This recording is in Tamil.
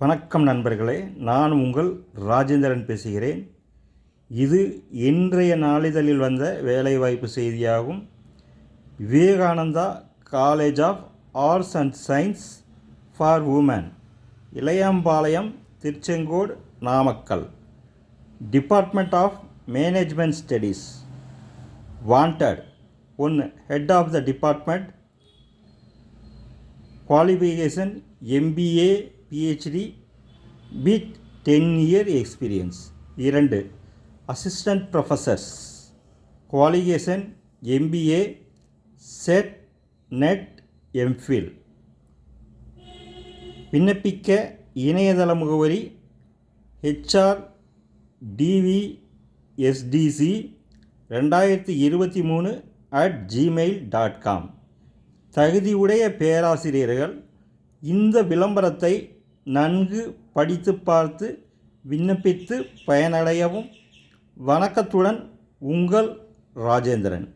வணக்கம் நண்பர்களே, நான் உங்கள் ராஜேந்திரன் பேசுகிறேன். இது இன்றைய நாளிதழில் வந்த வேலைவாய்ப்பு செய்தியாகும். Vivekananda college of arts and science for women, Ilayampalayam, Tiruchengode, Namakkal. Department of management studies. Wanted 1 head of the department, qualification MBA PhD with 10-year experience. 2 assistant professors, qualification MBA SET NET MPhil. விண்ணப்பிக்க இணையதள முகவரி hrdvsdc2023@gmail.com. தகுதியுடைய பேராசிரியர்கள் இந்த விளம்பரத்தை நன்கு படித்து பார்த்து விண்ணப்பித்து பயனடையவும். வணக்கத்துடன், உங்கள் ராஜேந்திரன்.